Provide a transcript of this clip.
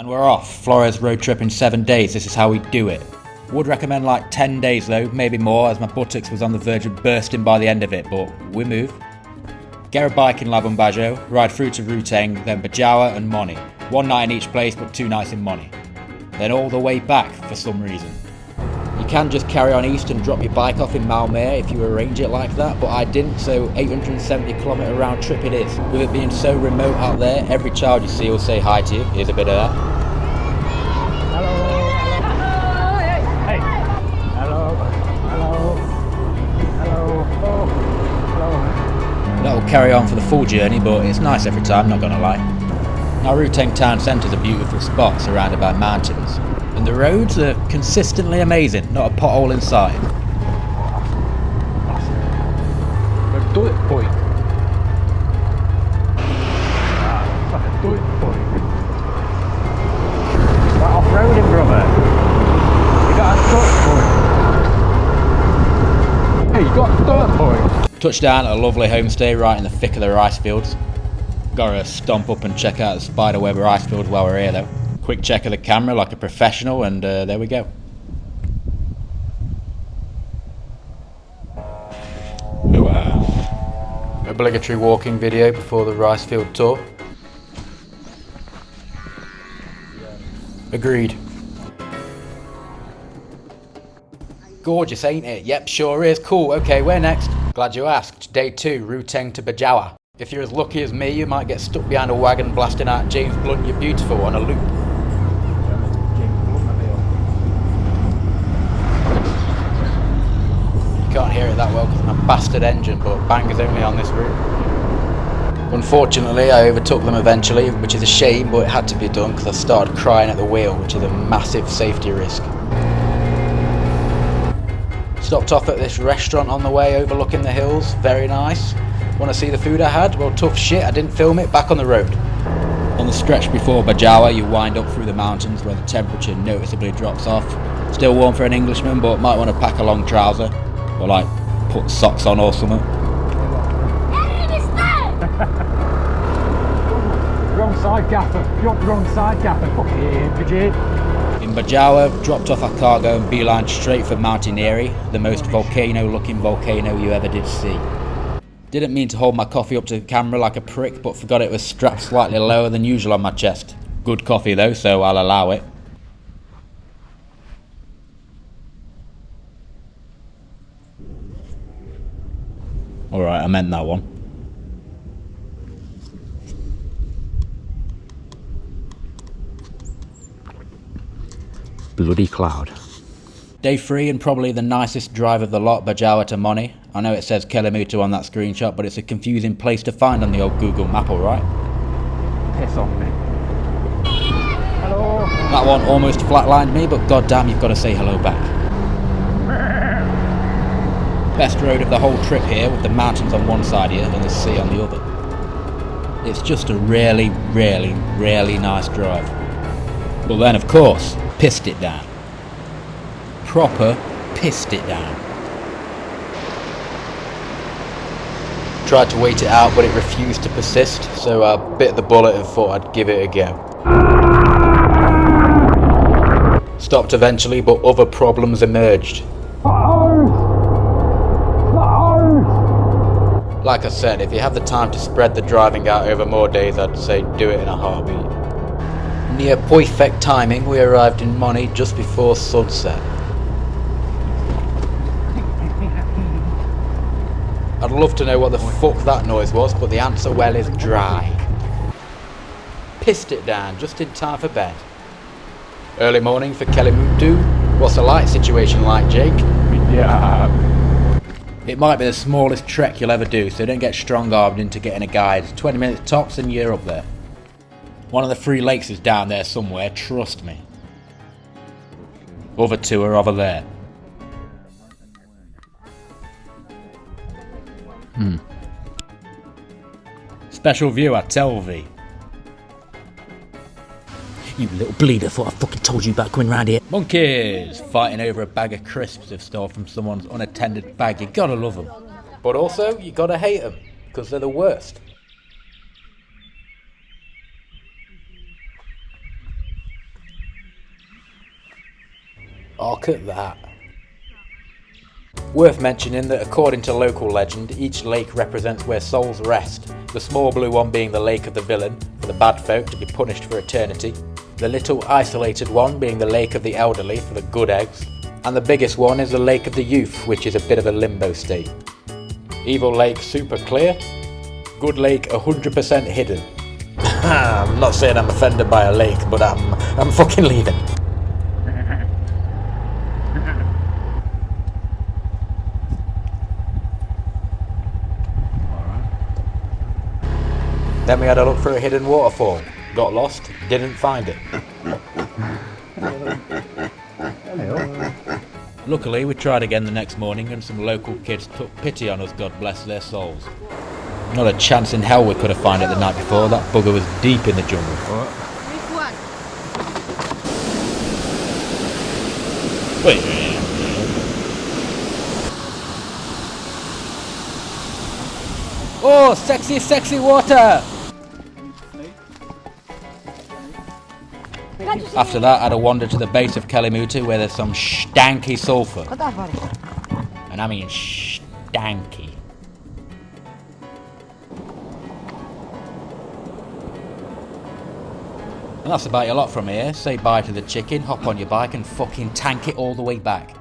And we're off. FLORES road trip in 7 days. This is how we do it. Would recommend like 10 days though, maybe more, as my buttocks was on the verge of bursting by the end of it, but we move. Get a bike in Bajawa, ride through to Ruteng, then Bajawa and Moni. 1 night in each place, but 2 nights in Moni. Then all the way back for some reason. You can just carry on east and drop your bike off in Malmö if you arrange it like that, but I didn't, so 870km round trip it is. With it being so remote out there, every child you see will say hi to you. Here's a bit of that. Hello. Hey. Hello. Hello. Hello. Oh. Hello. That will carry on for the full journey, but it's nice every time, not gonna lie. Now Ruteng town centre is a beautiful spot surrounded by mountains. And the roads are consistently amazing, not a pothole in sight. Do it, boy. Do it, boy. Right off-roading, brother. You got a touch, boy. Hey, you got a dirt, boy. Touchdown at a lovely homestay right in the thick of the rice fields. Gotta stomp up and check out the spiderweb rice fields while we're here though. Quick check of the camera like a professional, and there we go. Obligatory walking video before the rice field tour. Agreed. Gorgeous, ain't it? Yep, sure is. Cool. Okay, where next? Glad you asked. Day 2, Ruteng to Bajawa. If you're as lucky as me, you might get stuck behind a wagon blasting out James Blunt You're Beautiful on a loop. You can't hear it that well because of my bastard engine, but bangers only on this route. Unfortunately, I overtook them eventually, which is a shame, but it had to be done because I started crying at the wheel, which is a massive safety risk. Stopped off at this restaurant on the way overlooking the hills, very nice. Want to see the food I had? Well, tough shit, I didn't film it, back on the road. On the stretch before Bajawa, you wind up through the mountains where the temperature noticeably drops off. Still warm for an Englishman, but might want to pack a long trouser. Or like, put socks on or something. Wrong side gaffer. You're wrong side gaffer. Fucking Bridget. In Bajawa, dropped off our cargo and beeline straight for Mountaineering, the most volcano-looking volcano you ever did see. Didn't mean to hold my coffee up to the camera like a prick, but forgot it was strapped slightly lower than usual on my chest. Good coffee though, so I'll allow it. Alright, I meant that one. Bloody cloud. Day 3 and probably the nicest drive of the lot, Bajawa to Moni. I know it says Kelimutu on that screenshot, but it's a confusing place to find on the old Google map, alright? Piss off me. Hello. That one almost flatlined me, but goddamn, you've got to say hello back. Best road of the whole trip here, with the mountains on one side here and the sea on the other. It's just a really, really, really nice drive. But then, of course, pissed it down. Proper pissed it down. Tried to wait it out, but it refused to persist, so I bit the bullet and thought I'd give it a go. Stopped eventually, but other problems emerged. Like I said, if you have the time to spread the driving out over more days, I'd say do it in a heartbeat. Near perfect timing, we arrived in Moni just before sunset. I'd love to know what the fuck that noise was, but the answer well is dry. Pissed it down just in time for bed. Early morning for Kelimutu. What's the light situation like, Jake? Yeah. It might be the smallest trek you'll ever do, so don't get strong-armed into getting a guide. 20 minutes tops and you're up there. One of the 3 lakes is down there somewhere, trust me. Other 2 are over there. Special view, I tell thee. You little bleeder, thought I fucking told you about coming round here. Monkeys! Fighting over a bag of crisps they've stolen from someone's unattended bag. You gotta love them. But also, you gotta hate them, because they're the worst. Look at that. Worth mentioning that according to local legend, each lake represents where souls rest, the small blue one being the lake of the villain, for the bad folk to be punished for eternity, the little isolated one being the lake of the elderly for the good eggs, and the biggest one is the lake of the youth, which is a bit of a limbo state. Evil lake super clear, good lake 100% hidden. I'm not saying I'm offended by a lake, but I'm fucking leaving. Then we had a look for a hidden waterfall. Got lost, didn't find it. Luckily, we tried again the next morning and some local kids took pity on us, God bless their souls. Not a chance in hell we could have found it the night before. That bugger was deep in the jungle. Which one? Wait. Oh, sexy, sexy water! After that, I had a wander to the base of Kelimutu where there's some stanky sulphur. And I mean stanky. And that's about your lot from here. Say bye to the chicken, hop on your bike and fucking tank it all the way back.